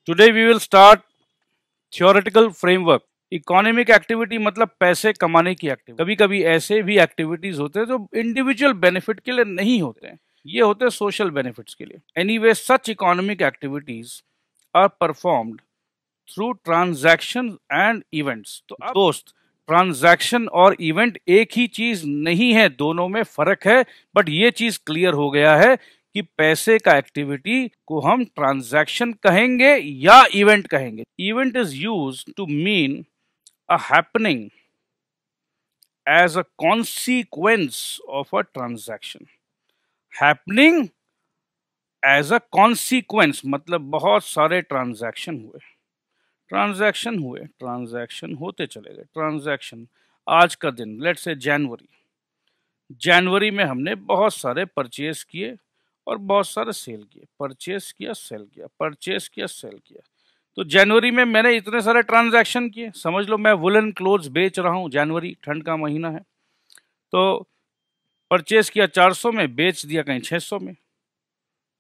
Today we will start theoretical framework. Economic activity मतलब पैसे कमाने की एक्टिविटी। कभी कभी ऐसे भी एक्टिविटीज होते हैं जो इंडिविजुअल बेनिफिट के लिए नहीं होते हैं, ये होते हैं सोशल बेनिफिट्स के लिए। Anyway such economic activities are performed through transaction and events. तो अब दोस्त, ट्रांजैक्शन और इवेंट एक ही चीज नहीं है, दोनों में फर्क है। बट ये चीज क्लियर हो गया है कि पैसे का एक्टिविटी को हम ट्रांजैक्शन कहेंगे या इवेंट कहेंगे। Event is use to mean a happening as a consequence of a transaction. Happening as a consequence मतलब बहुत सारे ट्रांजैक्शन हुए, ट्रांजैक्शन होते चले गए। ट्रांजैक्शन, आज का दिन, लेट्स से जनवरी में हमने बहुत सारे परचेज किए और बहुत सारे सेल किए। परचेज किया, सेल किया, परचेज किया, सेल किया। तो जनवरी में मैंने इतने सारे ट्रांजैक्शन किए। समझ लो मैं वुलन क्लोथ्स बेच रहा हूँ, जनवरी ठंड का महीना है, तो परचेज किया 400 में, बेच दिया कहीं 600 में।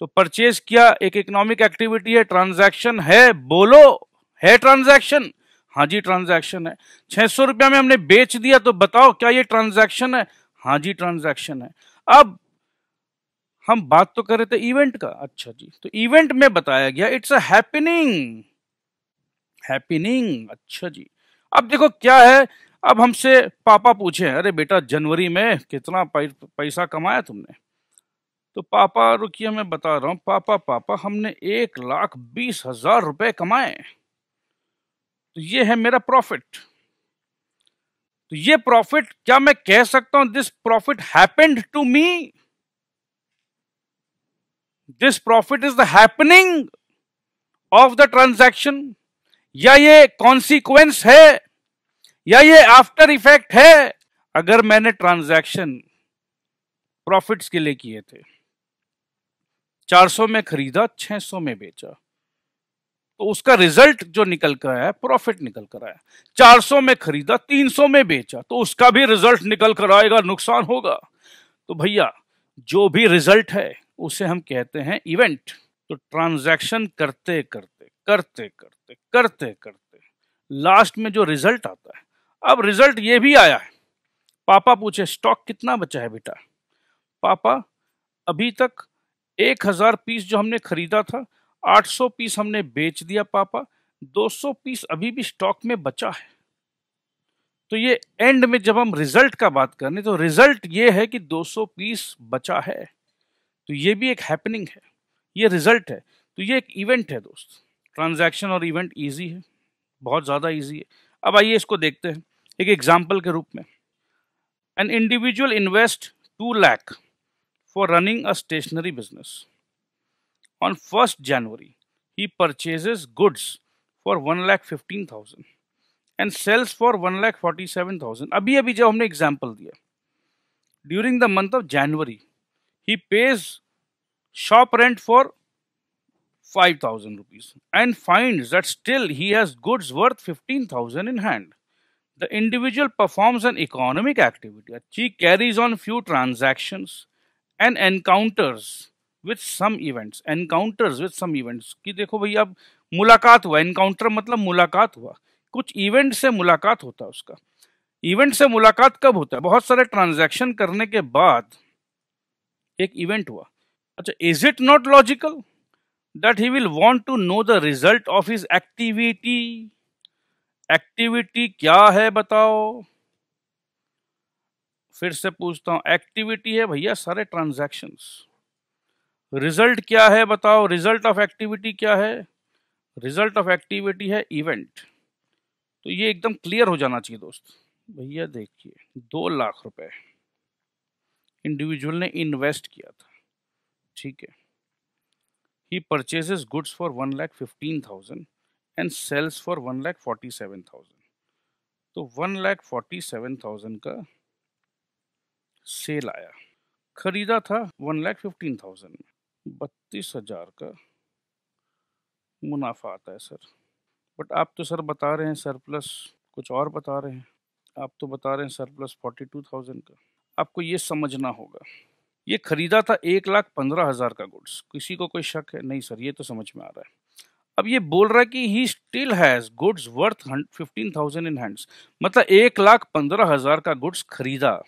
तो परचेज किया एक इकोनॉमिक एक्टिविटी है, ट्रांजैक्शन है, बोलो है ट्रांजैक्शन? हाँ जी ट्रांजैक्शन है। 600 रुपया में हमने बेच दिया, तो बताओ क्या ये ट्रांजैक्शन है? हाँ जी ट्रांजैक्शन है। अब हम बात तो कर रहे थे इवेंट का। अच्छा जी, तो इवेंट में बताया गया इट्स अ हैपनिंग। अच्छा जी। अब देखो क्या है, अब हमसे पापा पूछे, अरे बेटा जनवरी में कितना पैसा कमाया तुमने? तो पापा, रुकिए मैं बता रहा हूँ। पापा हमने 1,20,000 रुपए कमाए, तो ये है मेरा प्रॉफिट। तो ये प्रॉफिट, क्या मैं कह सकता हूं this profit happened to me? This profit is the happening of the transaction, या ये कॉन्सिक्वेंस है, या ये आफ्टर इफेक्ट है? अगर मैंने ट्रांजैक्शन प्रॉफिट्स के लिए किए थे, 400 में खरीदा, 600 में बेचा, तो उसका रिजल्ट जो निकल कर आया, प्रॉफिट निकल कर आया। 400 में खरीदा, 300 में बेचा, तो उसका भी रिजल्ट निकल कर आएगा, नुकसान होगा। तो भैया जो भी रिजल्ट है उसे हम कहते हैं इवेंट। तो ट्रांजैक्शन करते करते करते करते करते करते लास्ट में जो रिजल्ट आता है, अब रिजल्ट ये भी आया है। पापा पूछे स्टॉक कितना बचा है बेटा? पापा अभी तक 1,000 पीस जो हमने खरीदा था, 800 पीस हमने बेच दिया पापा, 200 पीस अभी भी स्टॉक में बचा है। तो ये एंड में जब हम रिजल्ट का बात करने, तो रिजल्ट ये है कि 200 पीस बचा है। तो ये भी एक हैपनिंग है, ये रिजल्ट है। तो ये एक इवेंट है दोस्त। ट्रांजैक्शन और इवेंट इजी है, बहुत ज़्यादा इजी है। अब आइए इसको देखते हैं एक एग्जाम्पल के रूप में। An individual invest 2 lakh for running a stationery business. On 1st January, he purchases goods for 1,15,000 and sells for 1,47,000. अभी अभी जब हमने एग्जाम्पल दिया, during the month of January he pays shop rent for 5,000 rupees and finds that still he has goods worth 15,000 in hand. The individual performs an economic activity. He carries on few transactions and encounters with some events. Encounters with some events कि देखो भैया अब मुलाकात हुआ, encounter मतलब मुलाकात हुआ, कुछ इवेंट से मुलाकात होता है उसका। इवेंट से मुलाकात कब होता है? बहुत सारे ट्रांजैक्शन करने के बाद एक इवेंट हुआ। अच्छा, is it not logical that he will want to know the result of his activity? Activity क्या है बताओ? फिर से पूछता हूं, एक्टिविटी है भैया सारे ट्रांजैक्शंस। रिजल्ट क्या है बताओ? रिजल्ट ऑफ एक्टिविटी क्या है? रिजल्ट ऑफ एक्टिविटी है इवेंट। तो ये एकदम क्लियर हो जाना चाहिए दोस्त। भैया देखिए, 2 लाख रुपए इंडिविजुअल ने इन्वेस्ट किया था, ठीक है। He purchases goods for 1,15,000 and sales for 1,47,000। तो 1,47,000 का सेल आया, खरीदा था 1,15,000 में, 32,000 का मुनाफा आता है सर। बट आप तो सर बता रहे हैं सरप्लस कुछ और बता रहे हैं। आप तो बता रहे हैं सरप्लस 42,000 का। आपको ये समझना होगा, ये खरीदा था 1,15,000 का गुड्स। किसी को कोई शक है? नहीं सर, ये तो समझ में आ रहा है। अब ये बोल रहा है कि he still has goods worth 15,000 in hands, मतलब 1,15,000 का गुड्स खरीदा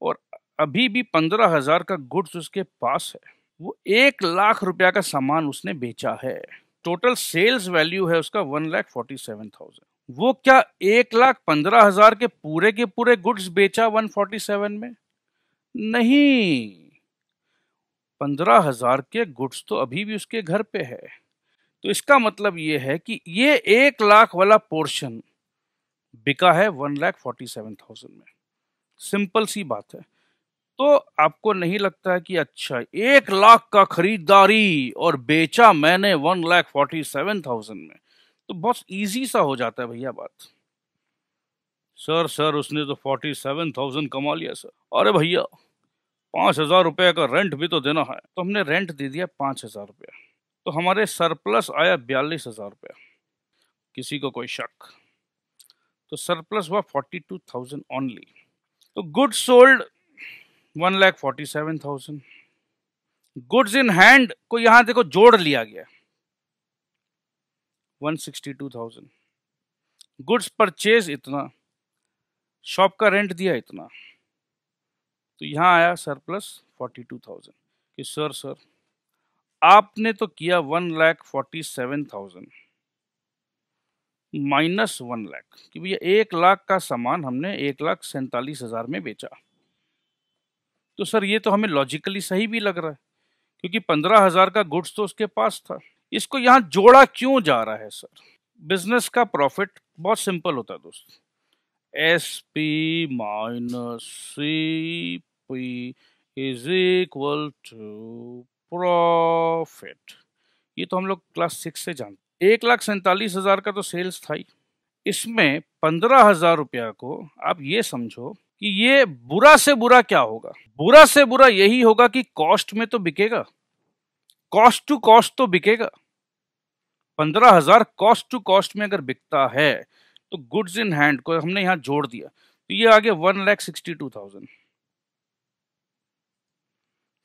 और अभी भी 15,000 का गुड्स उसके पास है। वो 1,00,000 रुपया का सामान उसने बेचा है। टोटल सेल्स वैल्यू है उसका 1,47,000। वो क्या 1,15,000 के पूरे गुड्स बेचा 147 में? नहीं, 15,000 के गुड्स तो अभी भी उसके घर पे है। तो इसका मतलब ये है कि ये 1,00,000 वाला पोर्शन बिका है 1,47,000 में। सिंपल सी बात है। तो आपको नहीं लगता है कि अच्छा 1,00,000 का खरीदारी और बेचा मैंने 1,47,000 में, तो बहुत इजी सा हो जाता है भैया बात। सर उसने तो 47,000 कमा लिया सर। अरे भैया 5,000 रुपये का रेंट भी तो देना है। तो हमने रेंट दे दिया 5,000 रुपया, तो हमारे सरप्लस आया 42,000 रुपया। किसी को कोई शक? तो सरप्लस हुआ 42,000 ओनली। तो goods sold 1,47,000। Goods in hand को यहां देखो जोड़ लिया गया 162,000। गुड्स परचेज इतना, शॉप का रेंट दिया इतना, तो यहां आया सरप्लस 42,000 कि सर आपने तो किया 1,47,000 माइनस 1,00,000 कि भैया 1,00,000 का सामान हमने 1,47,000 में बेचा। तो सर ये तो हमें लॉजिकली सही भी लग रहा है क्योंकि 15,000 का गुड्स तो उसके पास था। इसको यहाँ जोड़ा क्यों जा रहा है सर? बिजनेस का प्रॉफिट बहुत सिंपल होता है दोस्त, SP minus CP is equal to profit. ये तो हम लोग क्लास 6 से जानते। 1,47,000 का तो सेल्स था ही, इसमें 15,000 रुपया को आप ये समझो कि ये बुरा से बुरा क्या होगा? बुरा से बुरा यही होगा कि कॉस्ट में तो बिकेगा, कॉस्ट टू कॉस्ट तो बिकेगा। 15,000 कॉस्ट टू कॉस्ट में अगर बिकता है तो गुड्स इन हैंड को हमने यहां जोड़ दिया तो ये आ गया 1,62,000।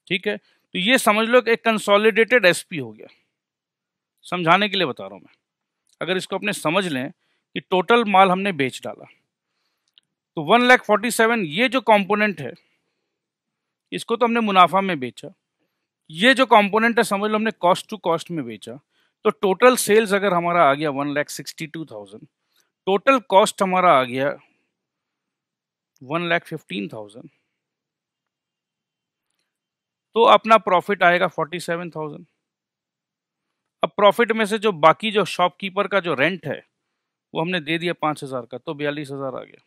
ठीक है, तो ये समझ लो कि एक कंसोलिडेटेड SP हो गया। समझाने के लिए बता रहा हूं मैं। अगर इसको अपने समझ लें कि टोटल माल हमने बेच डाला तो 1,47,000 ये जो कंपोनेंट है इसको तो हमने मुनाफा में बेचा, ये जो कंपोनेंट है समझ लो हमने कॉस्ट टू कॉस्ट में बेचा। तो टोटल सेल्स अगर हमारा आ गया 1,62,000, टोटल कॉस्ट हमारा आ गया 1,15,000, तो अपना प्रॉफिट आएगा 47,000। अब प्रॉफिट में से जो बाकी जो शॉपकीपर का जो रेंट है वो हमने दे दिया 5,000 का, तो 42,000 आ गया।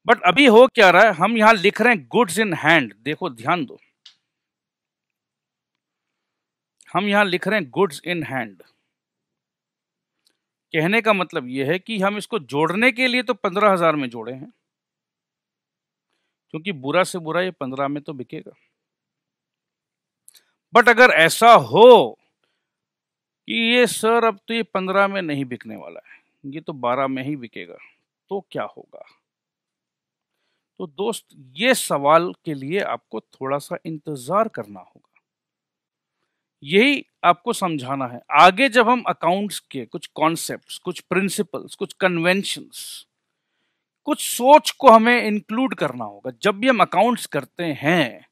बट अभी हो क्या रहा है, हम यहां लिख रहे हैं गुड्स इन हैंड। देखो ध्यान दो, हम यहां लिख रहे हैं गुड्स इन हैंड। कहने का मतलब यह है कि हम इसको जोड़ने के लिए तो 15,000 में जोड़े हैं क्योंकि बुरा से बुरा ये 15 में तो बिकेगा। बट अगर ऐसा हो कि ये सर अब तो ये 15 में नहीं बिकने वाला है, ये तो 12 में ही बिकेगा, तो क्या होगा? तो दोस्त ये सवाल के लिए आपको थोड़ा सा इंतजार करना होगा, यही आपको समझाना है। आगे जब हम अकाउंट्स के कुछ कॉन्सेप्ट्स, कुछ प्रिंसिपल्स, कुछ कन्वेंशंस, कुछ सोच को हमें इंक्लूड करना होगा। जब भी हम अकाउंट्स करते हैं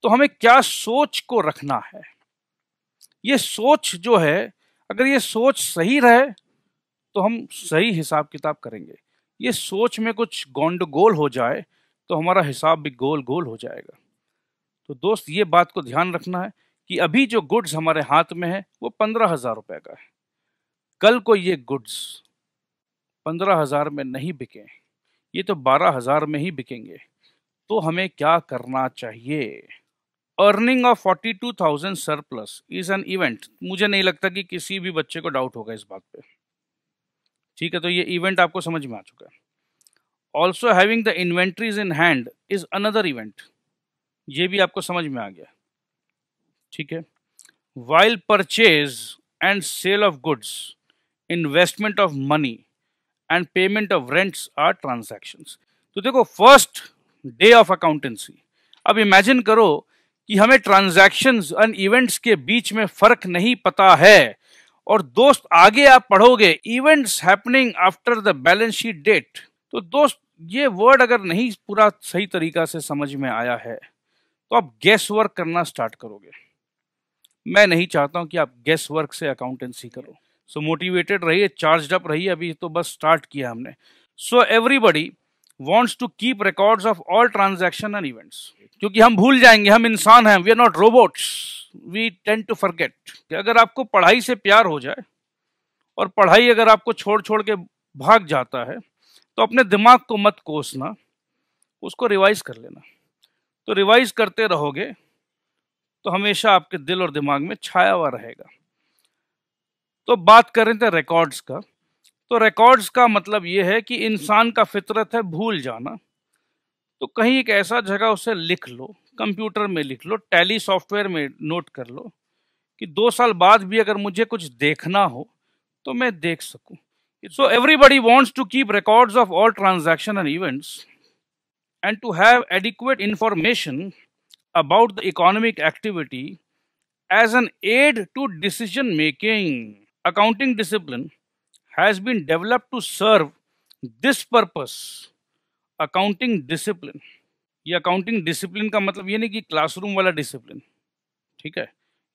तो हमें क्या सोच को रखना है। ये सोच जो है, अगर ये सोच सही रहे तो हम सही हिसाब किताब करेंगे। ये सोच में कुछ गोंडगोल हो जाए तो हमारा हिसाब भी गोल गोल हो जाएगा। तो दोस्त ये बात को ध्यान रखना है कि अभी जो गुड्स हमारे हाथ में है वो 15,000 रुपए का है। कल को ये गुड्स 15,000 में नहीं बिके, ये तो 12,000 में ही बिकेंगे, तो हमें क्या करना चाहिए? Earning of 42,000 surplus is an event. मुझे नहीं लगता कि किसी भी बच्चे को डाउट होगा इस बात पे। ठीक है, तो ये इवेंट आपको समझ में आ चुका है। Also having the inventories in hand is another event, ये भी आपको समझ में आ गया। ठीक है, while purchase and sale of goods, investment of money and payment of rents are transactions. तो देखो फर्स्ट डे ऑफ अकाउंटेंसी, अब इमेजिन करो कि हमें ट्रांजैक्शंस एंड इवेंट्स के बीच में फर्क नहीं पता है, और दोस्त आगे आप पढ़ोगे events happening after the balance sheet date, तो दोस्त ये वर्ड अगर नहीं पूरा सही तरीका से समझ में आया है तो आप गेस वर्क करना स्टार्ट करोगे। मैं नहीं चाहता हूं कि आप गेस वर्क से अकाउंटेंसी करो। सो मोटिवेटेड रहिए, चार्ज्ड अप रहिए, अभी तो बस स्टार्ट किया हमने। So everybody wants to keep records of all transaction and events, क्योंकि हम भूल जाएंगे, हम इंसान हैं, we are not robots, we tend to forget. कि अगर आपको पढ़ाई से प्यार हो जाए और पढ़ाई अगर आपको छोड़ छोड़ के भाग जाता है तो अपने दिमाग को मत कोसना, उसको रिवाइज कर लेना। तो रिवाइज करते रहोगे तो हमेशा आपके दिल और दिमाग में छाया हुआ रहेगा। तो बात कर रहे थे रिकॉर्ड्स का, तो रिकॉर्ड्स का मतलब ये है कि इंसान का फितरत है भूल जाना। तो कहीं एक ऐसा जगह उसे लिख लो, कंप्यूटर में लिख लो, टैली सॉफ्टवेयर में नोट कर लो कि 2 साल बाद भी अगर मुझे कुछ देखना हो तो मैं देख सकूं। So everybody wants to keep records of all transaction and events and to have adequate information about the economic activity as an aid to decision making. Accounting discipline has been developed to serve this purpose. Accounting discipline, ये accounting discipline का मतलब ये नहीं कि classroom वाला discipline, ठीक है।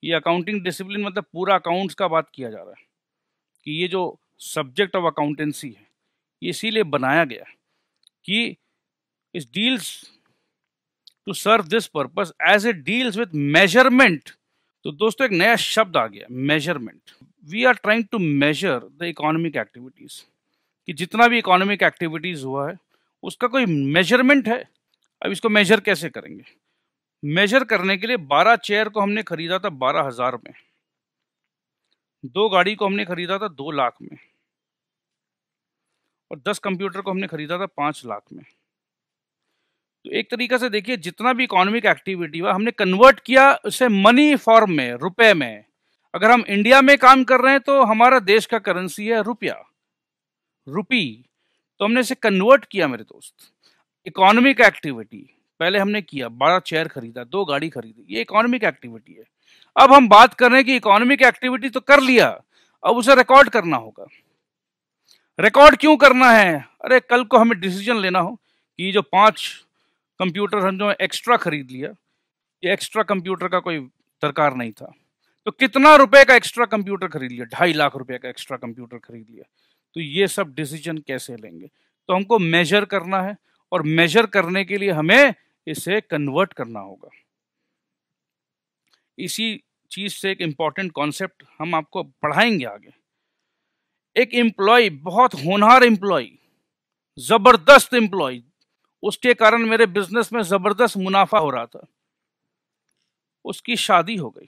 ये अकाउंटिंग डिसिप्लिन मतलब पूरा अकाउंट्स का बात किया जा रहा है कि ये जो सब्जेक्ट ऑफ अकाउंटेंसी है ये इसीलिए बनाया गया कि it deals to serve this purpose as it deals with measurement. तो दोस्तों एक नया शब्द आ गया, measurement. We are trying to measure the economic activities, कि जितना भी इकोनॉमिक एक्टिविटीज हुआ है उसका कोई मेजरमेंट है। अब इसको मेजर कैसे करेंगे? मेजर करने के लिए 12 चेयर को हमने खरीदा था 12,000 में, 2 गाड़ी को हमने खरीदा था 2 लाख में, और 10 कंप्यूटर को हमने खरीदा था 5 लाख में। तो एक तरीका से देखिए जितना भी इकोनॉमिक एक्टिविटी हुआ हमने कन्वर्ट किया उसे मनी फॉर्म में, रुपए में। अगर हम इंडिया में काम कर रहे हैं तो हमारा देश का करेंसी है रुपया, रुपी, तो हमने इसे कन्वर्ट किया मेरे दोस्त। इकोनॉमिक एक्टिविटी पहले हमने किया, 12 चेयर खरीदा, 2 गाड़ी खरीदी, ये इकोनॉमिक एक्टिविटी है। अब हम बात कर रहे हैं कि इकोनॉमिक एक्टिविटी तो कर लिया, अब उसे रिकॉर्ड करना होगा। रिकॉर्ड क्यों करना है? अरे कल को हमें डिसीजन लेना हो कि जो 5 कंप्यूटर हम जो एक्स्ट्रा खरीद लिया, ये एक्स्ट्रा कंप्यूटर का कोई दरकार नहीं था, तो कितना रुपए का एक्स्ट्रा कंप्यूटर खरीद लिया, 2.5 लाख रुपए का एक्स्ट्रा कंप्यूटर खरीद लिया, तो ये सब डिसीजन कैसे लेंगे? तो हमको मेजर करना है, और मेजर करने के लिए हमें इसे कन्वर्ट करना होगा। इसी चीज से एक इंपॉर्टेंट कॉन्सेप्ट हम आपको पढ़ाएंगे आगे। एक एम्प्लॉय, बहुत होनहार एम्प्लॉय, जबरदस्त एम्प्लॉय, उसके कारण मेरे बिजनेस में जबरदस्त मुनाफा हो रहा था, उसकी शादी हो गई,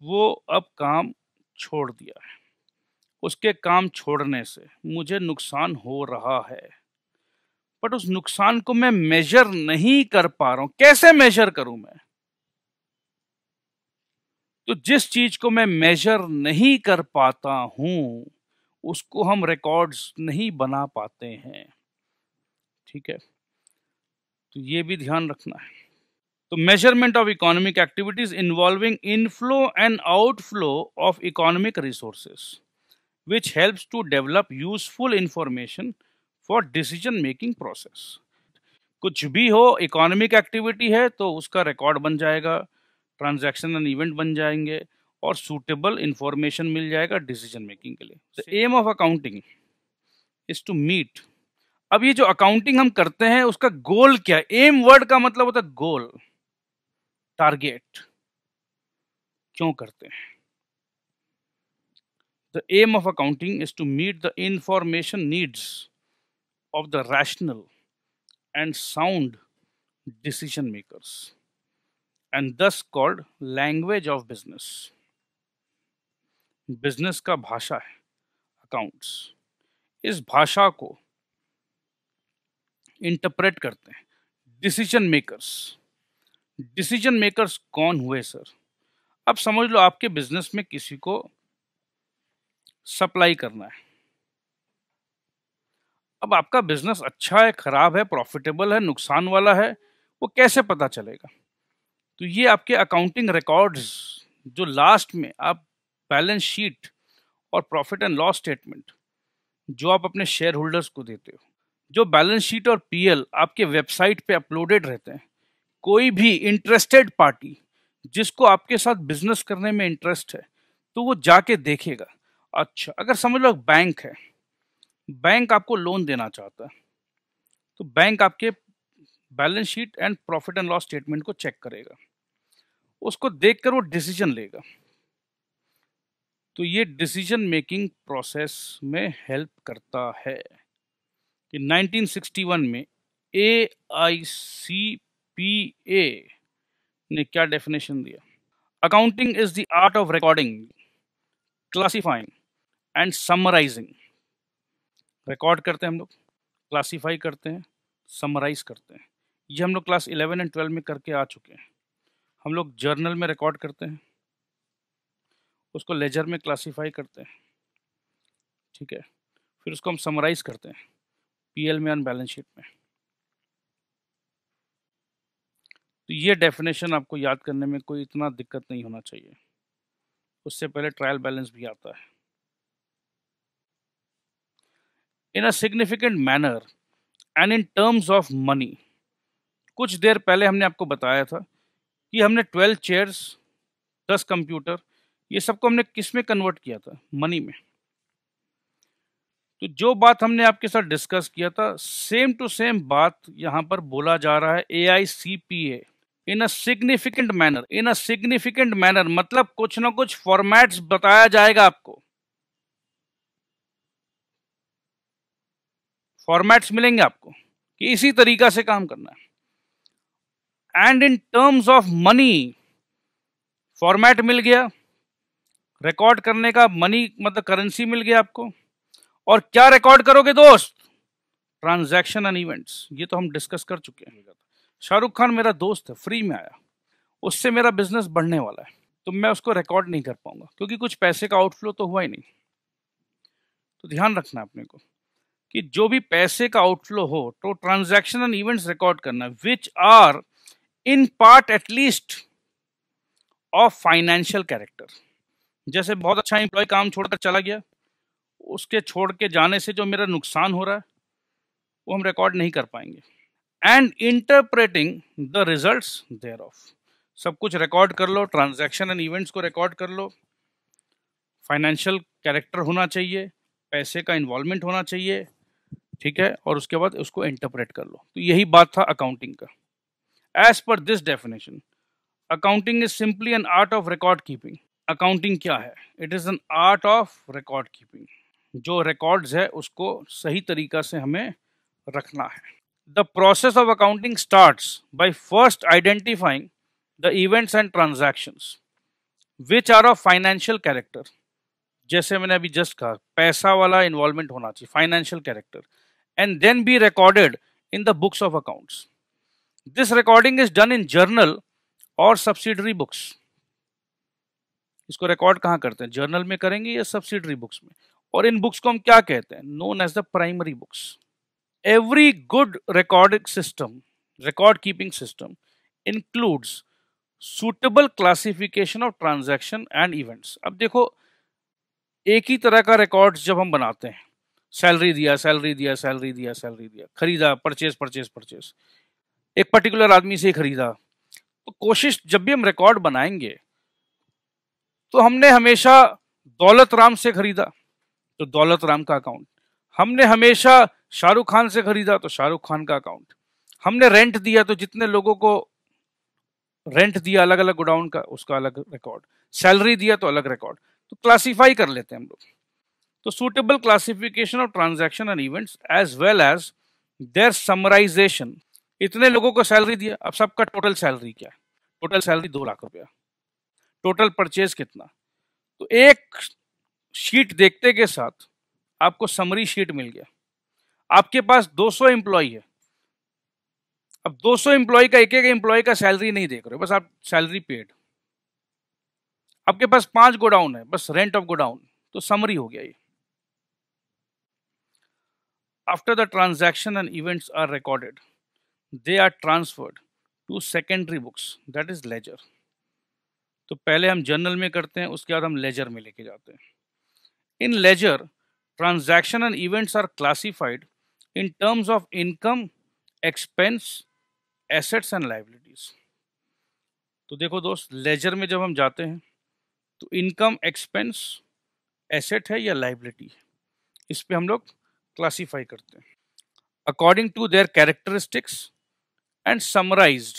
वो अब काम छोड़ दिया है। उसके काम छोड़ने से मुझे नुकसान हो रहा है, बट उस नुकसान को मैं मेजर नहीं कर पा रहा हूं। कैसे मेजर करूं मैं? तो जिस चीज को मैं मेजर नहीं कर पाता हूं उसको हम रिकॉर्ड्स नहीं बना पाते हैं, ठीक है। तो ये भी ध्यान रखना है। तो measurement of economic activities involving inflow and outflow of economic resources which helps to develop useful information for decision making process. कुछ भी हो, इकोनॉमिक एक्टिविटी है तो उसका रिकॉर्ड बन जाएगा, ट्रांजैक्शन एंड इवेंट बन जाएंगे, और सूटेबल इंफॉर्मेशन मिल जाएगा डिसीजन मेकिंग के लिए। The aim of accounting is to meet. अब ये जो अकाउंटिंग हम करते हैं उसका गोल क्या है? एम वर्ड का मतलब होता है गोल, टारगेट। क्यों करते हैं? The aim of accounting is to meet the information needs of the rational and sound decision makers, and thus called language of business. Business का भाषा है अकाउंट्स। इस भाषा को इंटरप्रेट करते हैं डिसीजन मेकर्स। डिसीजन मेकर्स कौन हुए सर? अब समझ लो आपके बिजनेस में किसी को सप्लाई करना है। अब आपका बिजनेस अच्छा है, खराब है, प्रॉफिटेबल है, नुकसान वाला है, वो कैसे पता चलेगा? तो ये आपके अकाउंटिंग रिकॉर्ड्स जो लास्ट में आप बैलेंस शीट और प्रॉफिट एंड लॉस स्टेटमेंट जो आप अपने शेयर होल्डर्स को देते हो, जो बैलेंस शीट और पीएल आपके वेबसाइट पे अपलोडेड रहते हैं, कोई भी इंटरेस्टेड पार्टी जिसको आपके साथ बिजनेस करने में इंटरेस्ट है तो वो जाके देखेगा। अच्छा, अगर समझ लो बैंक है, बैंक आपको लोन देना चाहता है, तो बैंक आपके balance sheet and profit and loss statement को चेक करेगा, उसको देखकर वो डिसीजन लेगा। तो ये डिसीजन मेकिंग प्रोसेस में हेल्प करता है कि 1961 में AICPA ने क्या डेफिनेशन दिया? Accounting is the art of recording, classifying and summarising. Record करते हैं हम लोग, क्लासिफाई करते हैं, समराइज करते हैं। ये हम लोग क्लास 11 एंड 12 में करके आ चुके हैं। हम लोग जर्नल में रिकॉर्ड करते हैं, उसको लेजर में क्लासिफाई करते हैं, ठीक है, फिर उसको हम समराइज करते हैं पीएल में और बैलेंस शीट में। तो ये डेफिनेशन आपको याद करने में कोई इतना दिक्कत नहीं होना चाहिए। उससे पहले ट्रायल बैलेंस भी आता है। In a significant manner and in terms of money. कुछ देर पहले हमने आपको बताया था कि हमने 12 चेयर्स, 10 कंप्यूटर, ये सबको हमने किस में कन्वर्ट किया था? मनी में। तो जो बात हमने आपके साथ डिस्कस किया था, सेम टू सेम बात यहां पर बोला जा रहा है। AICPA in a significant manner, in a significant manner मतलब कुछ ना कुछ फॉर्मेट्स बताया जाएगा आपको, फॉर्मेट्स मिलेंगे आपको कि इसी तरीका से काम करना है। And in terms of money, format मिल गया, रिकॉर्ड करने का मनी मतलब करेंसी मिल गया आपको। और क्या रिकॉर्ड करोगे दोस्त? Transaction and events. ये तो हम डिस्कस कर चुके हैं। शाहरुख खान मेरा दोस्त है, फ्री में आया, उससे मेरा बिजनेस बढ़ने वाला है, तो मैं उसको रिकॉर्ड नहीं कर पाऊंगा क्योंकि कुछ पैसे का आउटफ्लो तो हुआ ही नहीं। तो ध्यान रखना अपने को कि जो भी पैसे का आउटफ्लो हो तो ट्रांजैक्शन एंड इवेंट्स रिकॉर्ड करना, which are in part at least of financial character. जैसे बहुत अच्छा एम्प्लॉय काम छोड़कर चला गया, उसके छोड़ के जाने से जो मेरा नुकसान हो रहा है वो हम रिकॉर्ड नहीं कर पाएंगे। And interpreting the results thereof, सब कुछ रिकॉर्ड कर लो, ट्रांजैक्शन एंड इवेंट्स को रिकॉर्ड कर लो, फाइनेंशियल कैरेक्टर होना चाहिए, पैसे का इन्वॉल्वमेंट होना चाहिए, ठीक है, और उसके बाद उसको इंटरप्रेट कर लो। तो यही बात था अकाउंटिंग का। As per this definition, accounting is simply an art of record keeping. Accounting क्या है? It is an art of record keeping. जो रिकॉर्ड्स है उसको सही तरीका से हमें रखना है। The process of accounting starts by first identifying the events and transactions which are of financial character. जैसे मैंने अभी जस्ट कहा, पैसा वाला इन्वॉल्वमेंट होना चाहिए, financial character, and then be recorded in the books of accounts. This recording is done in journal और subsidiary books. इसको रिकॉर्ड कहाँ करते हैं? जर्नल में करेंगे या सब्सिडरी बुक्स में। और इन बुक्स को हम क्या कहते हैं? Known as the primary books. Every good recording system, record keeping system includes suitable classification of transaction and events. अब देखो, एक ही तरह का रिकॉर्ड जब हम बनाते हैं, सैलरी दिया, सैलरी दिया, सैलरी दिया, सैलरी दिया, खरीदा, परचेज, परचेज, परचेज, एक पर्टिकुलर आदमी से खरीदा, तो कोशिश जब भी हम रिकॉर्ड बनाएंगे तो हमने हमेशा दौलत राम से खरीदा तो दौलत राम का अकाउंट, हमने हमेशा शाहरुख खान से खरीदा तो शाहरुख खान का अकाउंट, हमने रेंट दिया तो जितने लोगों को रेंट दिया अलग अलग गोडाउन का उसका अलग रिकॉर्ड, सैलरी दिया तो अलग रिकॉर्ड। तो क्लासिफाई कर लेते हैं हम लोग। तो suitable classification of transaction and events as well as their summarisation. इतने लोगों को सैलरी दिया, अब सबका टोटल सैलरी क्या है? टोटल सैलरी 2 लाख रुपया। टोटल परचेज कितना? तो एक शीट देखते के साथ आपको समरी शीट मिल गया। आपके पास 200 एम्प्लॉय है, अब 200 एम्प्लॉय का एक एक एम्प्लॉय का सैलरी नहीं देख रहे हो, बस आप सैलरी पेड। आपके पास 5 गोडाउन है, बस रेंट ऑफ गोडाउन, तो समरी हो गया ये। After the transaction and events are recorded, they are transferred to secondary books, that is ledger. तो पहले हम जर्नल में करते हैं, उसके बाद हम लेजर में लेके जाते हैं। In ledger, transaction and events are classified in terms of income, expense, assets and liabilities. तो देखो दोस्त, लेजर में जब हम जाते हैं तो इनकम, एक्सपेंस, एसेट है या लायबिलिटी है, इस पे हम लोग क्लासिफाई करते हैं according to their characteristics and summarised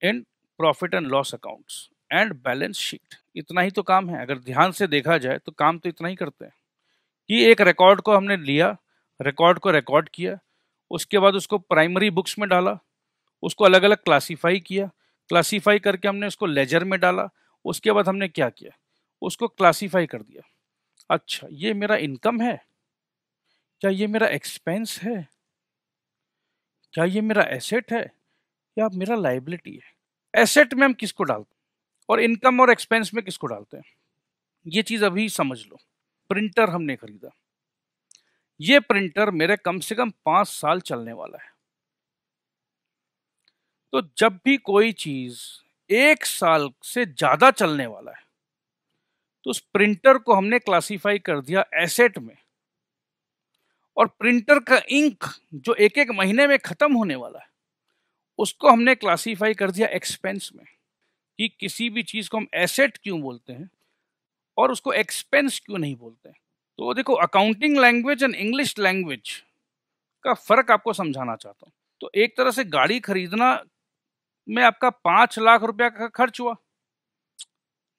in profit and loss accounts and balance sheet. इतना ही तो काम है। अगर ध्यान से देखा जाए तो काम तो इतना ही करते हैं कि एक रिकॉर्ड को हमने लिया, रिकॉर्ड को रिकॉर्ड किया, उसके बाद उसको प्राइमरी बुक्स में डाला, उसको अलग अलग क्लासीफाई किया, क्लासीफाई करके हमने उसको लेजर में डाला, उसके बाद हमने क्या किया, उसको क्लासीफाई कर दिया। अच्छा, ये मेरा इनकम है, क्या ये मेरा एक्सपेंस है, क्या ये मेरा एसेट है, या मेरा लायबिलिटी है। एसेट में हम किसको डालते हैं और इनकम और एक्सपेंस में किसको डालते हैं, ये चीज अभी समझ लो। प्रिंटर हमने खरीदा, ये प्रिंटर मेरे कम से कम 5 साल चलने वाला है। तो जब भी कोई चीज 1 साल से ज्यादा चलने वाला है तो उस प्रिंटर को हमने क्लासिफाई कर दिया एसेट में, और प्रिंटर का इंक जो एक एक महीने में खत्म होने वाला है उसको हमने क्लासिफाई कर दिया एक्सपेंस में। कि किसी भी चीज को हम एसेट क्यों बोलते हैं और उसको एक्सपेंस क्यों नहीं बोलते हैं। तो देखो, accounting language and English language का फर्क आपको समझाना चाहता हूं। तो एक तरह से गाड़ी खरीदना में आपका 5 लाख रुपया का खर्च हुआ,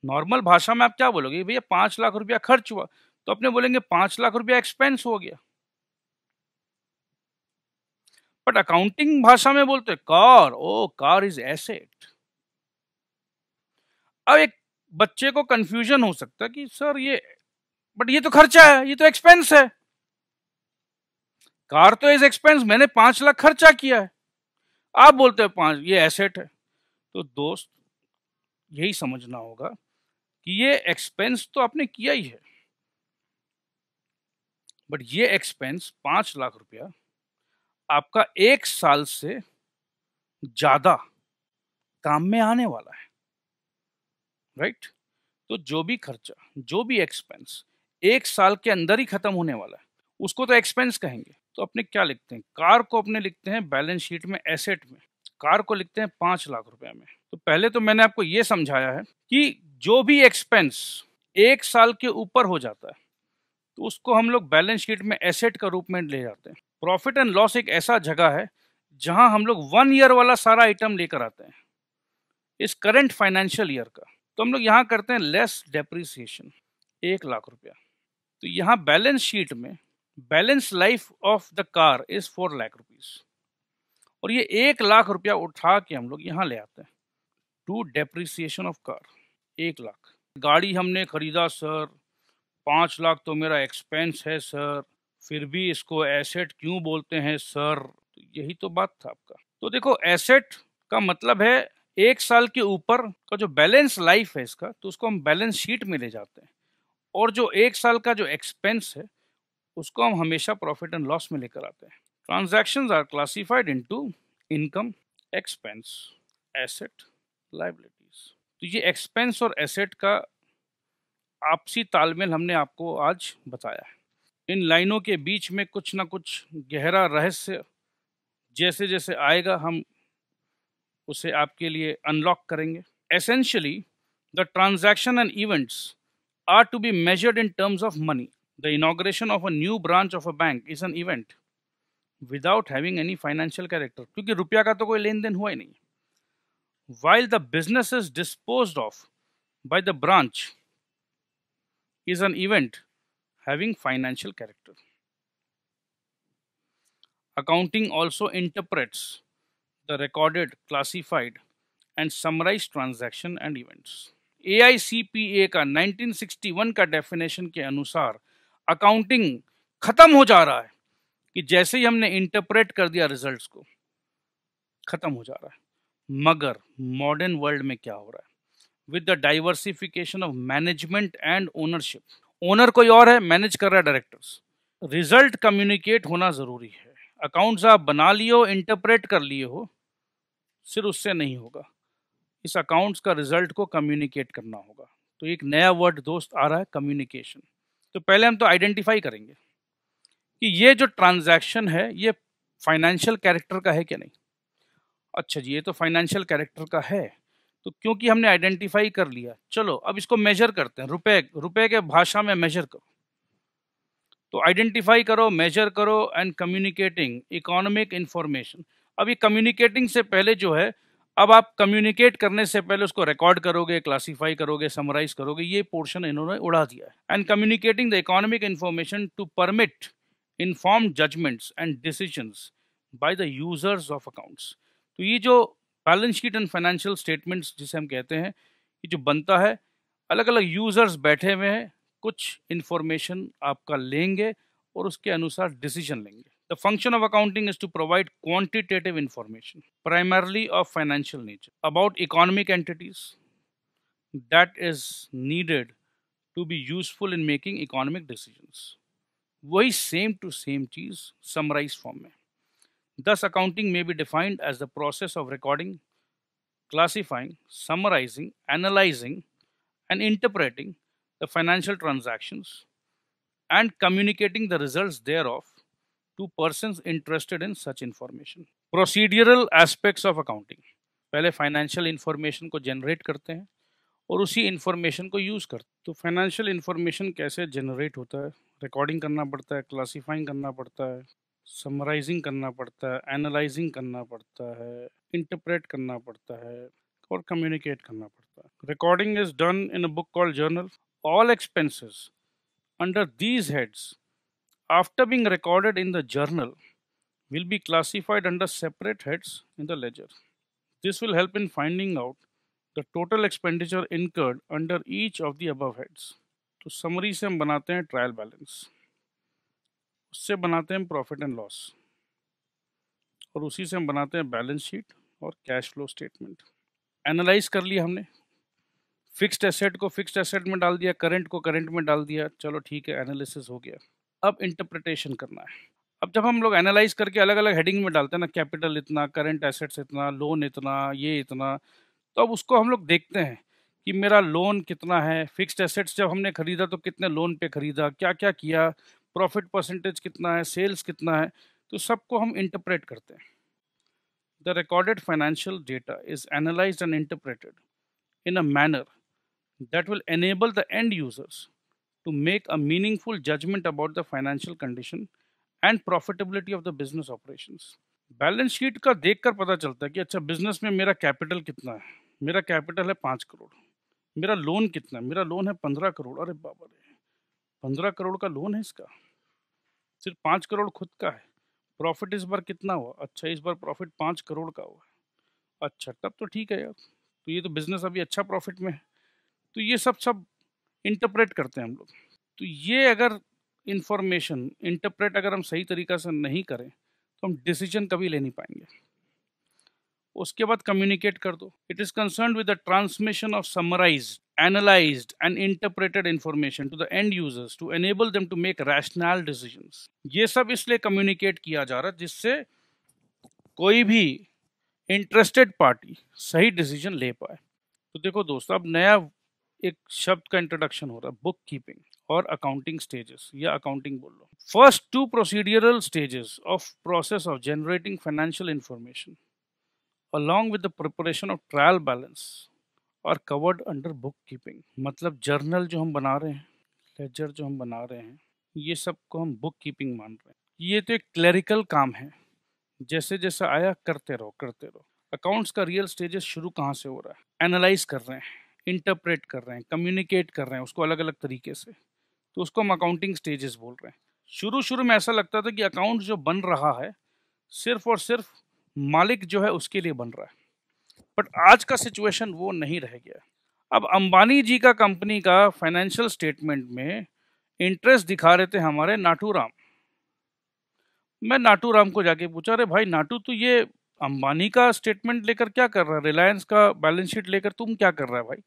नॉर्मल भाषा में आप क्या बोलोगे, भैया 5 लाख रुपया खर्च हुआ, तो अपने बोलेंगे 5 लाख रुपया एक्सपेंस हो गया। बट अकाउंटिंग भाषा में बोलते हैं car, oh car is asset. अब एक बच्चे को कंफ्यूजन हो सकता है कि सर ये, बट ये तो खर्चा है, ये तो एक्सपेंस है। कार तो इज एक्सपेंस, मैंने 5 लाख खर्चा किया है, आप बोलते हैं 5 ये एसेट है। तो दोस्त, यही समझना होगा कि ये एक्सपेंस तो आपने किया ही है, बट ये एक्सपेंस 5 लाख रुपया आपका 1 साल से ज्यादा काम में आने वाला है, राइट। तो जो भी खर्चा, जो भी एक्सपेंस 1 साल के अंदर ही खत्म होने वाला है उसको तो एक्सपेंस कहेंगे। तो अपने क्या लिखते हैं, कार को अपने लिखते हैं बैलेंस शीट में एसेट में, कार को लिखते हैं 5 लाख रुपए में। तो पहले तो मैंने आपको यह समझाया है कि जो भी एक्सपेंस 1 साल के ऊपर हो जाता है तो उसको हम लोग बैलेंस शीट में एसेट का रूप में ले जाते हैं। प्रॉफिट एंड लॉस एक ऐसा जगह है जहां हम लोग 1 ईयर वाला सारा आइटम लेकर आते हैं, इस करंट फाइनेंशियल ईयर का। तो हम लोग यहाँ करते हैं लेस डेप्रिसिएशन, 1 लाख रुपया। तो यहाँ बैलेंस शीट में balance life of the car is 4 lakh rupees, और ये 1 लाख रुपया उठा के हम लोग यहाँ ले आते हैं to depreciation of car, 1 lakh. गाड़ी हमने खरीदा सर, 5 लाख तो मेरा एक्सपेंस है सर, फिर भी इसको एसेट क्यों बोलते हैं सर। तो यही तो बात था आपका। तो देखो, एसेट का मतलब है 1 साल के ऊपर का जो बैलेंस लाइफ है इसका, तो उसको हम बैलेंस शीट में ले जाते हैं, और जो 1 साल का जो एक्सपेंस है उसको हम हमेशा प्रॉफिट एंड लॉस में लेकर आते हैं। Transactions are classified into income, expense, asset, liabilities. तो ये एक्सपेंस और एसेट का आपसी तालमेल हमने आपको आज बताया है। इन लाइनों के बीच में कुछ ना कुछ गहरा रहस्य जैसे जैसे आएगा हम उसे आपके लिए अनलॉक करेंगे। Essentially the transaction and events are to be measured in terms of money. The inauguration of a new branch of a bank is an event without having any financial character, क्योंकि रुपया का तो कोई लेन then हुआ ही नहीं। While the business is disposed of by the branch is an event having financial character. Accounting also interprets the recorded, classified and summarized transaction and events. AICPA का 1961 का definition के अनुसार अकाउंटिंग खत्म हो जा रहा है कि जैसे ही हमने इंटरप्रेट कर दिया रिजल्ट्स को, खत्म हो जा रहा है। मगर मॉडर्न वर्ल्ड में क्या हो रहा है, with the diversification of management and ownership, owner कोई और है, मैनेज कर रहा है डायरेक्टर्स, रिजल्ट कम्युनिकेट होना जरूरी है। अकाउंट्स आप बना लिए हो, इंटरप्रेट कर लिए हो, सिर्फ उससे नहीं होगा, इस अकाउंट्स का रिजल्ट को कम्युनिकेट करना होगा। तो एक नया वर्ड दोस्त आ रहा है, कम्युनिकेशन। तो पहले हम तो आइडेंटिफाई करेंगे कि ये जो ट्रांजैक्शन है ये फाइनेंशियल कैरेक्टर का है क्या नहीं। अच्छा जी, ये तो फाइनेंशियल कैरेक्टर का है, तो क्योंकि हमने आइडेंटिफाई कर लिया, चलो अब इसको मेजर करते हैं। रुपए, रुपए के भाषा में मेजर करो। तो आइडेंटिफाई करो, मेजर करो एंड कम्युनिकेटिंग इकोनॉमिक इंफॉर्मेशन। अब ये कम्युनिकेटिंग से पहले जो है, अब आप कम्युनिकेट करने से पहले उसको रिकॉर्ड करोगे, क्लासिफाई करोगे, समराइज करोगे, ये पोर्शन इन्होंने उड़ा दिया है। And communicating the economic information to permit informed judgments and decisions by the users of accounts। तो ये जो balance sheet and financial statements जिसे हम कहते हैं, ये जो बनता है, अलग अलग यूजर्स बैठे हुए हैं, कुछ इंफॉर्मेशन आपका लेंगे और उसके अनुसार डिसीजन लेंगे। The function of accounting is to provide quantitative information primarily of financial nature about economic entities that is needed to be useful in making economic decisions. वही सेम टू सेम चीज summarise form में। Thus, accounting may be defined as the process of recording, classifying, summarizing, analyzing, and interpreting the financial transactions and communicating the results thereof to persons interested in such information. Procedural aspects of accounting. पहले financial information को generate करते हैं और उसी information को use करते हैं। तो फाइनेंशियल इंफॉर्मेशन कैसे जनरेट होता है? रिकॉर्डिंग करना पड़ता है, क्लासीफाइंग करना पड़ता है, समराइजिंग करना पड़ता है, एनालाइजिंग करना पड़ता है, इंटरप्रेट करना पड़ता है और कम्युनिकेट करना पड़ता है। Recording is done in a book called journal. All expenses under these heads after being recorded in the journal will be classified under separate heads in the ledger. This will help in finding out the total expenditure incurred under each of the above heads. तो summary से हम बनाते हैं trial balance, उससे बनाते हैं profit and loss, और उसी से हम बनाते हैं बैलेंस शीट और कैश फ्लो स्टेटमेंट। एनालाइज कर लिया हमने, फिक्स्ड एसेट को फिक्स्ड एसेट में डाल दिया, करंट को करंट में डाल दिया, चलो ठीक है, एनालिसिस हो गया। अब इंटरप्रिटेशन करना है। अब जब हम लोग एनालाइज करके अलग अलग हेडिंग में डालते हैं ना, कैपिटल इतना, करंट एसेट्स इतना, लोन इतना, ये इतना, तो अब उसको हम लोग देखते हैं कि मेरा लोन कितना है, फिक्स्ड एसेट्स जब हमने खरीदा तो कितने लोन पे खरीदा, क्या क्या किया, प्रॉफिट परसेंटेज कितना है, सेल्स कितना है, तो सबको हम इंटरप्रेट करते हैं। The recorded financial data is analysed and interpreted in a manner that will enable the end users to make a meaningful judgment about the financial condition and profitability of the business operations। Balance sheet का देखकर पता चलता है कि अच्छा business में मेरा capital कितना है। मेरा कैपिटल है 5 करोड़। मेरा लोन कितना है? मेरा लोन है 15 करोड़। अरे बाबा रे, 15 करोड़ का लोन है इसका, सिर्फ 5 करोड़ खुद का है। प्रॉफिट इस बार कितना हुआ? अच्छा इस बार प्रॉफिट 5 करोड़ का हुआ। अच्छा तब तो ठीक है यार, तो ये तो बिजनेस अभी अच्छा प्रॉफिट में है। तो ये सब इंटरप्रेट करते हैं हम लोग। तो ये अगर इंफॉर्मेशन इंटरप्रेट अगर हम सही तरीका से नहीं करें तो हम डिसीजन कभी ले नहीं पाएंगे। उसके बाद कम्युनिकेट कर दो। It is concerned with the transmission of summarised, analysed and interpreted information to the end users to enable them to make rational decisions. ये सब इसलिए कम्युनिकेट किया जा रहा है जिससे कोई भी इंटरेस्टेड पार्टी सही डिसीजन ले पाए। तो देखो दोस्तों, अब नया एक शब्द का इंट्रोडक्शन हो रहा है, बुक कीपिंग और अकाउंटिंग स्टेजेस, या अकाउंटिंग बोल लो। First 2 procedural stages of process of generating financial information along with the preparation of trial balance are covered under book keeping। मतलब जर्नल जो हम बना रहे हैं, लेजर जो हम बना रहे हैं, ये सब को हम बुक कीपिंग मान रहे हैं। ये तो एक क्लरिकल काम है, जैसे जैसा आया करते रहो करते रहो। अकाउंट्स का रियल स्टेजेस शुरू कहाँ से हो रहा है? एनालाइज कर रहे हैं, इंटरप्रेट कर रहे हैं, कम्युनिकेट कर रहे हैं उसको अलग अलग तरीके से, तो उसको हम अकाउंटिंग स्टेजेस बोल रहे हैं। शुरू में ऐसा लगता था कि अकाउंट जो बन रहा है सिर्फ और सिर्फ मालिक जो है उसके लिए बन रहा है, बट आज का सिचुएशन वो नहीं रह गया। अब अंबानी जी का कंपनी का फाइनेंशियल स्टेटमेंट में इंटरेस्ट दिखा रहे थे हमारे नाटू राम। मैं नाटू राम को जाके पूछा, अरे भाई नाटू, तो ये अंबानी का स्टेटमेंट लेकर क्या कर रहा है, रिलायंस का बैलेंस शीट लेकर तुम क्या कर रहा है भाई?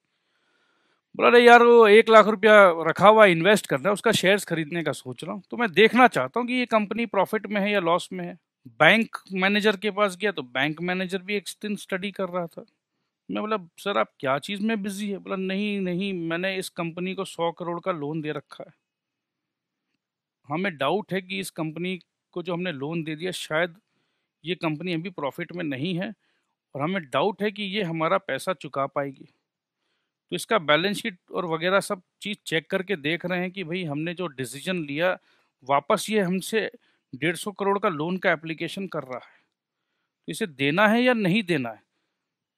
बोला अरे यार वो 1 लाख रुपया रखा हुआ इन्वेस्ट कर रहा है, उसका शेयर्स खरीदने का सोच रहा हूँ, तो मैं देखना चाहता हूँ कि ये कंपनी प्रॉफिट में है या लॉस में है। बैंक मैनेजर के पास गया तो बैंक मैनेजर भी एक दिन स्टडी कर रहा था। मैं बोला सर आप क्या चीज़ में बिजी है? बोला नहीं नहीं, मैंने इस कंपनी को 100 करोड़ का लोन दे रखा है, हमें डाउट है कि इस कंपनी को जो हमने लोन दे दिया शायद ये कंपनी अभी प्रॉफिट में नहीं है और हमें डाउट है कि ये हमारा पैसा चुका पाएगी। तो इसका बैलेंस शीट और वगैरह सब चीज़ चेक करके देख रहे हैं कि भाई हमने जो डिसीजन लिया वापस ये हमसे 150 करोड़ का लोन का एप्लीकेशन कर रहा है, तो इसे देना है या नहीं देना है।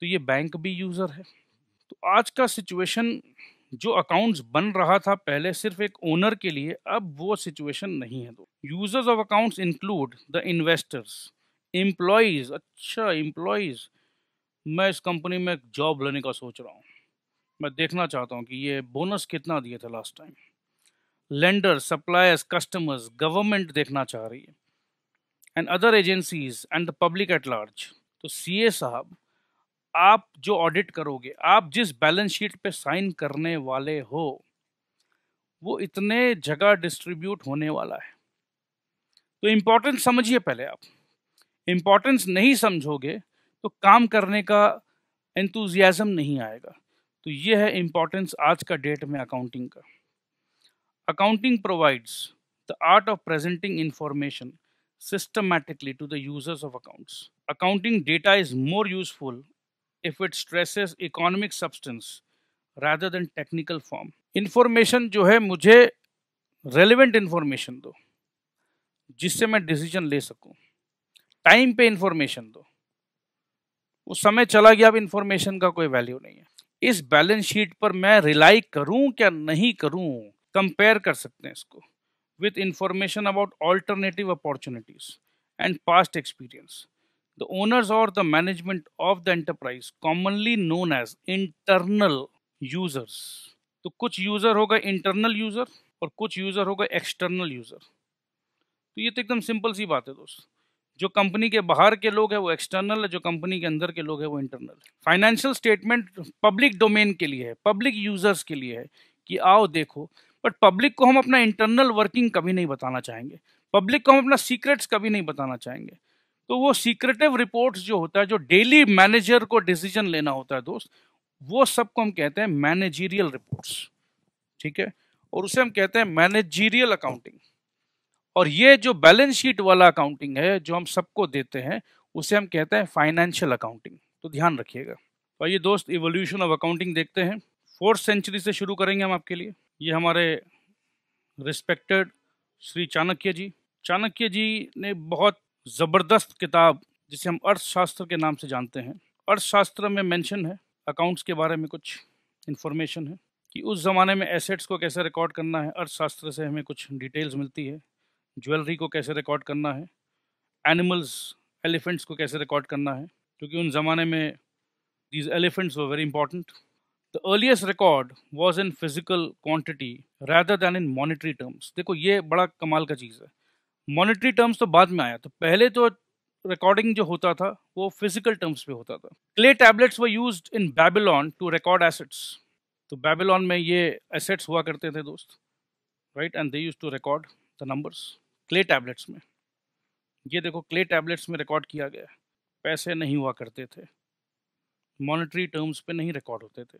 तो ये बैंक भी यूज़र है। तो आज का सिचुएशन जो अकाउंट्स बन रहा था पहले सिर्फ एक ओनर के लिए, अब वो सिचुएशन नहीं है। Users of accounts include the investors, employees. अच्छा एम्प्लॉयज, मैं इस कंपनी में जॉब लेने का सोच रहा हूँ, मैं देखना चाहता हूँ कि ये बोनस कितना दिए थे last time. Lender, suppliers, customers, government देखना चाह रही है, and other agencies and the public at large. तो सीए साहब, आप जो ऑडिट करोगे, आप जिस बैलेंस शीट पे साइन करने वाले हो, वो इतने जगह डिस्ट्रीब्यूट होने वाला है। तो इम्पोर्टेंस समझिए पहले आप। इम्पोर्टेंस नहीं समझोगे तो काम करने का एंथुजियाज्म नहीं आएगा। तो ये है इम्पोर्टेंस आज का डेट में अकाउंटिंग का। Accounting provides the art of presenting information systematically to the users of accounts. Accounting data is more useful if it stresses economic substance rather than technical form. Information जो है मुझे relevant information दो जिससे मैं decision ले सकूं। Time पे information दो, उस समय चला गया, अब इंफॉर्मेशन का कोई वैल्यू नहीं है। इस बैलेंस शीट पर मैं रिलाई करूं क्या नहीं करूं, कंपेयर कर सकते हैं इसको with information about alternative opportunities and past experience. The owners or the management of the enterprise, commonly known as internal users. तो कुछ यूजर होगा इंटरनल यूजर और कुछ यूजर होगा एक्सटर्नल यूजर। तो ये तो एकदम सिंपल सी बात है दोस्त। जो कंपनी के बाहर के लोग हैं वो एक्सटर्नल है, जो कंपनी के अंदर के लोग हैं वो इंटरनल है। फाइनेंशियल स्टेटमेंट पब्लिक डोमेन के लिए है, पब्लिक यूजर्स के लिए है कि आओ देखो, बट पब्लिक को हम अपना इंटरनल वर्किंग कभी नहीं बताना चाहेंगे, पब्लिक को हम अपना सीक्रेट्स कभी नहीं बताना चाहेंगे। तो वो सीक्रेटिव रिपोर्ट्स जो होता है, जो डेली मैनेजर को डिसीजन लेना होता है दोस्त, वो सबको हम कहते हैं मैनेजीरियल रिपोर्ट्स, ठीक है, और उसे हम कहते हैं मैनेजीरियल अकाउंटिंग। और ये जो बैलेंस शीट वाला अकाउंटिंग है जो हम सबको देते हैं उसे हम कहते हैं फाइनेंशियल अकाउंटिंग। तो ध्यान रखिएगा। तो ये दोस्त इवोल्यूशन ऑफ अकाउंटिंग देखते हैं। 4th सेंचुरी से शुरू करेंगे हम आपके लिए। ये हमारे रिस्पेक्टेड श्री चाणक्य जी, चाणक्य जी ने बहुत ज़बरदस्त किताब जिसे हम अर्थशास्त्र के नाम से जानते हैं, अर्थशास्त्र में मेंशन है, अकाउंट्स के बारे में कुछ इंफॉर्मेशन है कि उस ज़माने में एसेट्स को कैसे रिकॉर्ड करना है। अर्थशास्त्र से हमें कुछ डिटेल्स मिलती है। ज्वेलरी को कैसे रिकॉर्ड करना है, एनिमल्स, एलिफेंट्स को कैसे रिकॉर्ड करना है, क्योंकि उन ज़माने में these elephants were very important. The earliest record was in physical quantity rather than in monetary terms. देखो ये बड़ा कमाल का चीज़ है। मॉनिटरी टर्म्स तो बाद में आया, तो पहले तो रिकॉर्डिंग जो होता था वो फिजिकल टर्म्स पे होता था। Clay tablets were used in Babylon to record assets. तो बेबीलोन में ये एसेट्स हुआ करते थे दोस्त, right, and they used to record the numbers clay tablets में। ये देखो क्ले टैबलेट्स में रिकॉर्ड किया गया है। पैसे नहीं हुआ करते थे, मॉनेटरी टर्म्स पे नहीं रिकॉर्ड होते थे,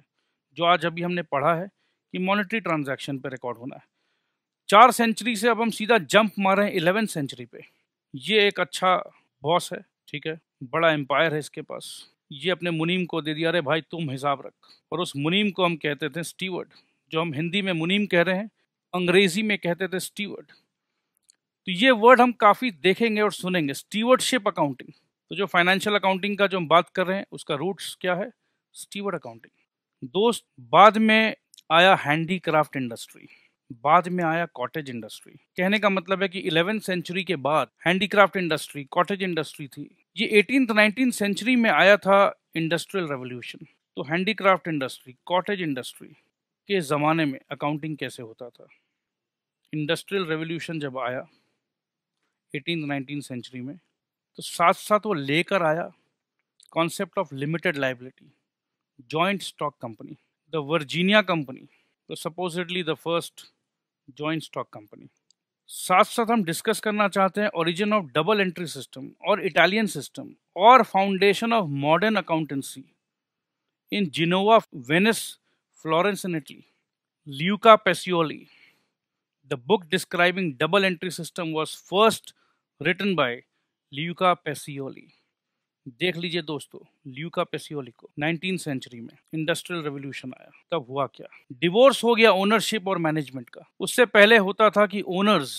जो आज अभी हमने पढ़ा है कि मॉनेटरी ट्रांजैक्शन पे रिकॉर्ड होना है। 4 सेंचुरी से अब हम सीधा जंप मारे हैं 11th सेंचुरी पे। ये एक अच्छा बॉस है, ठीक है, बड़ा एम्पायर है इसके पास। ये अपने मुनीम को दे दिया, अरे भाई तुम हिसाब रख। और उस मुनीम को हम कहते थे स्टीवर्ड। जो हम हिंदी में मुनीम कह रहे हैं, अंग्रेजी में कहते थे स्टीवर्ड। तो ये वर्ड हम काफ़ी देखेंगे और सुनेंगे, स्टीवर्डशिप अकाउंटिंग। तो जो फाइनेंशियल अकाउंटिंग का जो हम बात कर रहे हैं उसका रूट्स क्या है, स्टीवर्ड अकाउंटिंग। दोस्त बाद में आया हैंडीक्राफ्ट इंडस्ट्री, बाद में आया कॉटेज इंडस्ट्री। कहने का मतलब है कि 11th सेंचुरी के बाद हैंडीक्राफ्ट इंडस्ट्री, कॉटेज इंडस्ट्री थी। ये 18th 19th सेंचुरी में आया था इंडस्ट्रियल रेवोल्यूशन। तो हैंडीक्राफ्ट इंडस्ट्री, कॉटेज इंडस्ट्री के ज़माने में अकाउंटिंग कैसे होता था। इंडस्ट्रियल रेवोल्यूशन जब आया 18th 19th सेंचुरी में, तो साथ साथ वो लेकर आया concept of limited liability, joint stock company, the Virginia company, तो supposedly the first joint stock company. साथ साथ हम डिस्कस करना चाहते हैं origin of double entry system और इटालियन सिस्टम और foundation of modern accountancy in Genoa, Venice, Florence in Italy. Luca Pacioli. The book describing double entry system was first written by Luca Pacioli. देख लीजिए दोस्तों, Luca Pacioli को 19th century में industrial revolution आया, तब हुआ क्या, डिवोर्स हो गया ओनरशिप और मैनेजमेंट का. उससे पहले होता था कि ओनर्स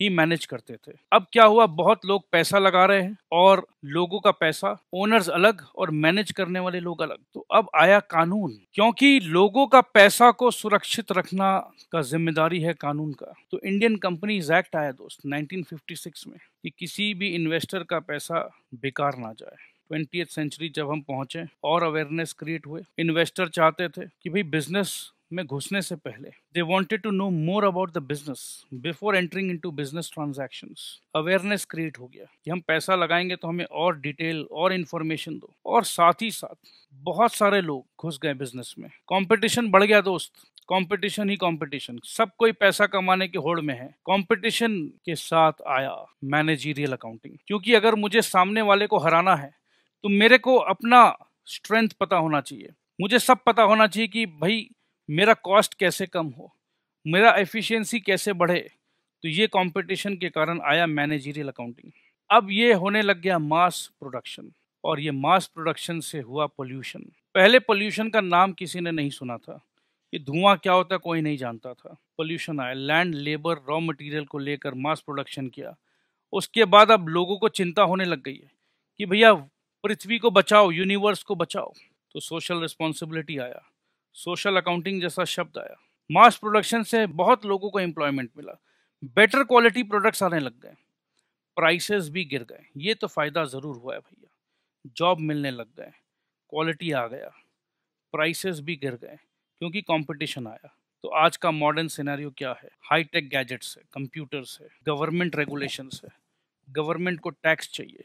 ही मैनेज करते थे. अब क्या हुआ, बहुत लोग पैसा लगा रहे हैं और लोगों का पैसा, ओनर्स अलग और मैनेज करने वाले लोग अलग. तो अब आया कानून, क्योंकि लोगों का पैसा को सुरक्षित रखना का जिम्मेदारी है कानून का. तो इंडियन कंपनीज एक्ट आया दोस्त 1956 में कि किसी भी इन्वेस्टर का पैसा बेकार ना जाए. 20th सेंचुरी जब हम पहुंचे और अवेयरनेस क्रिएट हुए. इन्वेस्टर चाहते थे कि भाई बिजनेस में घुसने से पहले they wanted to know more about the business before entering into business transactions. Awareness create हो गया कि हम पैसा लगाएंगे तो हमें और डिटेल और इन्फॉर्मेशन दो. और साथ ही साथ बहुत सारे लोग घुस गए बिजनेस में. कंपटीशन बढ़ गया दोस्त, कंपटीशन ही कंपटीशन, सब कोई पैसा कमाने की होड़ में है. कंपटीशन के साथ आया मैनेजरियल अकाउंटिंग, क्योंकि अगर मुझे सामने वाले को हराना है तो मेरे को अपना स्ट्रेंथ पता होना चाहिए. मुझे सब पता होना चाहिए कि भाई मेरा कॉस्ट कैसे कम हो, मेरा एफिशिएंसी कैसे बढ़े. तो ये कंपटीशन के कारण आया मैनेजरियल अकाउंटिंग. अब ये होने लग गया मास प्रोडक्शन, और ये मास प्रोडक्शन से हुआ पोल्यूशन. पहले पोल्यूशन का नाम किसी ने नहीं सुना था, ये धुआं क्या होता है कोई नहीं जानता था. पोल्यूशन आया, लैंड, लेबर, रॉ मटेरियल को लेकर मास प्रोडक्शन किया. उसके बाद अब लोगों को चिंता होने लग गई है कि भैया पृथ्वी को बचाओ, यूनिवर्स को बचाओ. तो सोशल रिस्पॉन्सिबिलिटी आया, सोशल अकाउंटिंग जैसा शब्द आया. मास प्रोडक्शन से बहुत लोगों को एम्प्लॉयमेंट मिला, बेटर क्वालिटी प्रोडक्ट्स आने लग गए, प्राइसेस भी गिर गए. ये तो फायदा जरूर हुआ है भैया, जॉब मिलने लग गए, क्वालिटी आ गया, प्राइसेस भी गिर गए क्योंकि कंपटीशन आया. तो आज का मॉडर्न सिनेरियो क्या है, हाईटेक गैजेट्स है, कंप्यूटर्स है, गवर्नमेंट रेगुलेशंस है, गवर्नमेंट को टैक्स चाहिए,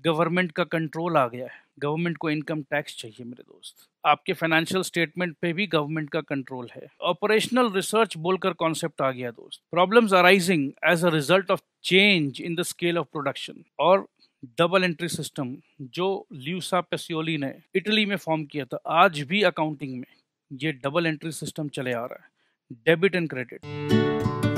गवर्नमेंट का कंट्रोल आ गया है, गवर्नमेंट को इनकम टैक्स चाहिए मेरे दोस्त. आपके फाइनेंशियल स्टेटमेंट पे भी गवर्नमेंट का कंट्रोल है. ऑपरेशनल रिसर्च बोलकर कॉन्सेप्ट आ गया दोस्त. Problems arising as a result of change in the scale of production. और डबल एंट्री सिस्टम जो ल्यूसा पेसियोली ने इटली में फॉर्म किया था, आज भी अकाउंटिंग में ये डबल एंट्री सिस्टम चले आ रहा है, डेबिट एंड क्रेडिट.